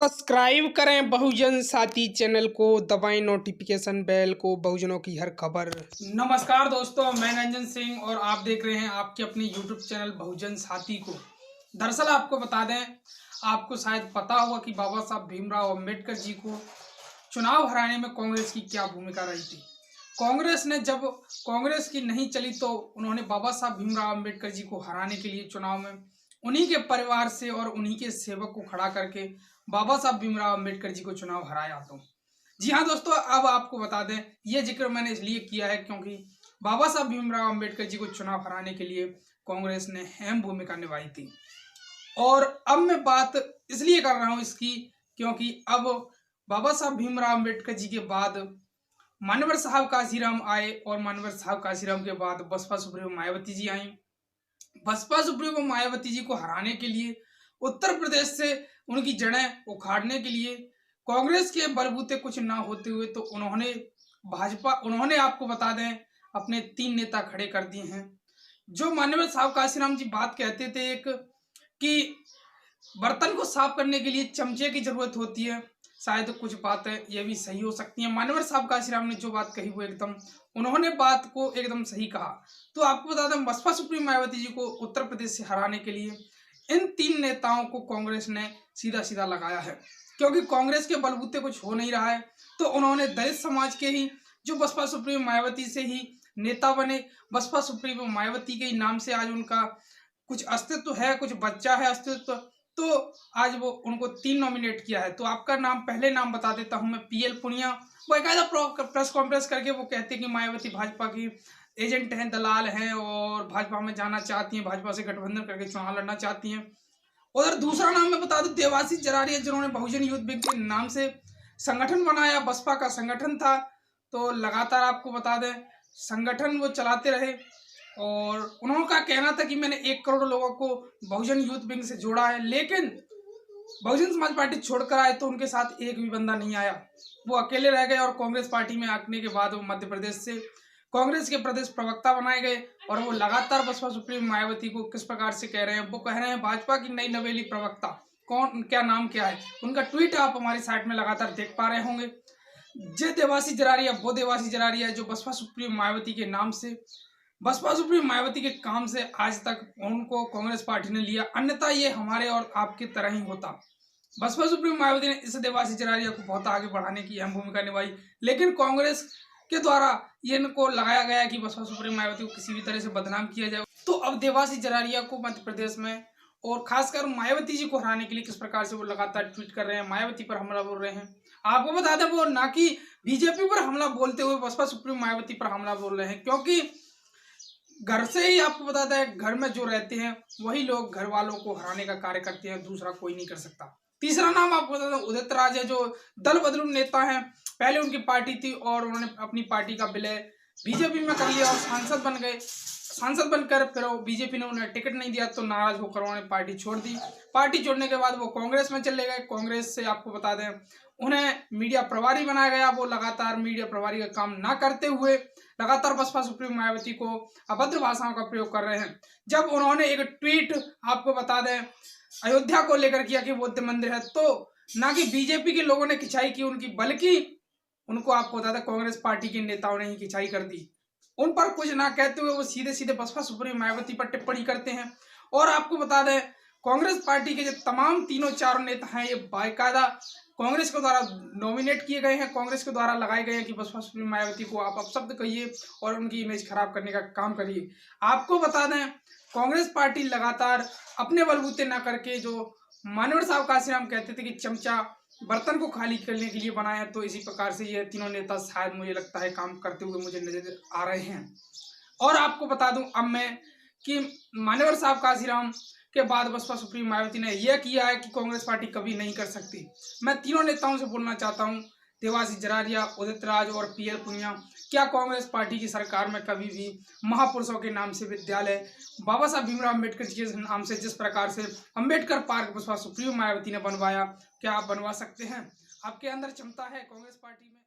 Subscribe करें बहुजन साथी channel को, दबाएं नोटिफिकेशन बेल को बहुजनों की हर खबर। नमस्कार दोस्तों, मैं रंजन सिंह और आप देख रहे हैं आपके अपने यूट्यूब चैनल बहुजन साथी को। दरअसल आपको बता दें, आपको शायद पता होगा कि बाबा साहब भीमराव अंबेडकर जी को चुनाव हराने में कांग्रेस की क्या भूमिका रही थी। कांग्रेस ने जब कांग्रेस की नहीं चली तो उन्होंने बाबा साहब भीमराव अंबेडकर जी को हराने के लिए चुनाव में उन्हीं के परिवार से और उन्हीं के सेवक को खड़ा करके बाबा साहब भीमराव अंबेडकर जी को चुनाव हराया। तो जी हाँ दोस्तों, अब आपको बता दें, ये जिक्र मैंने इसलिए किया है क्योंकि बाबा साहब भीमराव अंबेडकर जी को चुनाव हराने के लिए कांग्रेस ने अहम भूमिका निभाई थी। और अब मैं बात इसलिए कर रहा हूं इसकी क्योंकि अब बाबा साहब भीमराव अंबेडकर जी के बाद मानवर साहब काशीराम आए और मानवर साहब काशीराम के बाद बसपा सुप्रीमो मायावती जी आई। बसपा सुप्रीमो मायावती जी को हराने के लिए, उत्तर प्रदेश से उनकी जड़ें उखाड़ने के लिए कांग्रेस के बलबूते कुछ ना होते हुए तो उन्होंने आपको बता दें अपने 3 नेता खड़े कर दिए हैं। जो माननीय साहब काशीराम जी बात कहते थे एक कि बर्तन को साफ करने के लिए चमचे की जरूरत होती है, शायद कुछ बातें ये भी सही हो सकती हैं। मानवर साहब काशीराम ने जो बात कही वो उन्होंने बात को एकदम सही कहा। तो आपको बता दें, बसपा सुप्रीमो मायावती जी को उत्तर प्रदेश से हराने के लिए इन 3 नेताओं को कांग्रेस ने सीधा सीधा लगाया है। क्योंकि कांग्रेस के बलबूते कुछ हो नहीं रहा है तो उन्होंने दलित समाज के ही, जो बसपा सुप्रीमो मायावती से ही नेता बने, बसपा सुप्रीमो मायावती के ही नाम से आज उनका कुछ अस्तित्व है, कुछ बच्चा है अस्तित्व, तो आज वो उनको 3 नॉमिनेट किया है। तो आपका नाम, पहले नाम बता देता हूं मैं, पीएल पुनिया। वो एक प्रेस कॉन्फ्रेंस करके वो कहते हैं कि मायावती भाजपा की एजेंट हैं, दलाल हैं और भाजपा में जाना चाहती हैं, भाजपा से गठबंधन करके चुनाव लड़ना चाहती हैं। उधर दूसरा नाम मैं बता दूं, देवाशीष जरारिया, जिन्होंने बहुजन युद्ध विंग के नाम से संगठन बनाया, बसपा का संगठन था। तो लगातार आपको बता दें संगठन वो चलाते रहे और उनका कहना था कि मैंने 1 करोड़ लोगों को बहुजन यूथ विंग से जोड़ा है। लेकिन बहुजन समाज पार्टी छोड़कर आए तो उनके साथ एक भी बंदा नहीं आया, वो अकेले रह गए। और कांग्रेस पार्टी में आने के बाद वो मध्य प्रदेश से कांग्रेस के प्रदेश प्रवक्ता बनाए गए और वो लगातार बसपा सुप्रीमो मायावती को किस प्रकार से कह रहे हैं, वो कह रहे हैं भाजपा की नई नवेली प्रवक्ता। कौन, क्या नाम क्या है उनका, ट्वीट आप हमारी साइट में लगातार देख पा रहे होंगे। जे देवाशीष जरारिया, वो देवाशीष जरारिया जो बसपा सुप्रीमो मायावती के नाम से, बसपा सुप्रीमो मायावती के काम से आज तक उनको कांग्रेस पार्टी ने लिया, अन्यथा ये हमारे और आपके तरह ही होता। बसपा सुप्रीमो मायावती ने इस देवाशीष जरारिया को बहुत आगे बढ़ाने की अहम भूमिका निभाई, लेकिन कांग्रेस के द्वारा ये इनको लगाया गया कि बसपा सुप्रीमो मायावती को किसी भी तरह से बदनाम किया जाए। तो अब देवाशीष जरारिया को मध्य प्रदेश में और खासकर मायावती जी को हराने के लिए किस प्रकार से वो लगातार ट्वीट कर रहे हैं, मायावती पर हमला बोल रहे हैं। आपको बता दें, वो ना कि बीजेपी पर हमला बोलते हुए बसपा सुप्रीमो मायावती पर हमला बोल रहे हैं, क्योंकि घर से ही आपको बताता है, घर में जो रहते हैं वही लोग घर वालों को हराने का कार्य करते हैं, दूसरा कोई नहीं कर सकता। तीसरा नाम आपको बताता हूं, उदित राज है, जो दल बदलू नेता हैं। पहले उनकी पार्टी थी और उन्होंने अपनी पार्टी का विलय बीजेपी में कर लिया और सांसद बन गए। सांसद बनकर फिर बीजेपी ने उन्हें टिकट नहीं दिया तो नाराज होकर उन्होंने पार्टी छोड़ दी। पार्टी छोड़ने के बाद वो कांग्रेस में चले गए। कांग्रेस से आपको बता दें उन्हें मीडिया प्रभारी बनाया गया। वो लगातार मीडिया प्रभारी का काम ना करते हुए लगातार बसपा सुप्रीमो मायावती को अभद्र भाषाओं का प्रयोग कर रहे हैं। जब उन्होंने एक ट्वीट आपको बता दें अयोध्या को लेकर किया कि बौद्ध मंदिर है, तो ना कि बीजेपी के लोगों ने खिंचाई की उनकी, बल्कि उनको आपको बता दें कांग्रेस पार्टी के नेताओं ने ही खिंचाई कर दी। उन पर कुछ ना कहते हुए वो सीधे सीधे बसपा सुप्रीमो मायावती पर टिप्पणी करते हैं। और आपको बता दें कांग्रेस पार्टी के जो तमाम तीनों चारों नेता हैं, ये बाकायदा कांग्रेस के द्वारा नॉमिनेट किए गए हैं, कांग्रेस के द्वारा लगाए गए हैं कि बसपा सुप्रीमो मायावती को आप अपशब्द कहिए और उनकी इमेज खराब करने का काम करिए। आपको बता दें कांग्रेस पार्टी लगातार अपने बलबूते ना करके, जो मानवर साहब काशीराम कहते थे कि चमचा बर्तन को खाली करने के लिए बनाया, तो इसी प्रकार से ये तीनों नेता शायद मुझे लगता है काम करते हुए मुझे नजर आ रहे हैं। और आपको बता दूं अब मैं कि मान्यवर साहब काशीराम के बाद बसपा सुप्रीमो मायावती ने यह किया है कि कांग्रेस पार्टी कभी नहीं कर सकती। मैं तीनों नेताओं से बोलना चाहता हूं, देवाशीष जरारिया, उदित राज और पीएल पुनिया, क्या कांग्रेस पार्टी की सरकार में कभी भी महापुरुषों के नाम से विद्यालय, बाबा साहब भीमराव अम्बेडकर जी के नाम से जिस प्रकार से अम्बेडकर पार्क बसपा सुप्रीमो मायावती ने बनवाया, क्या आप बनवा सकते हैं? आपके अंदर क्षमता है कांग्रेस पार्टी में?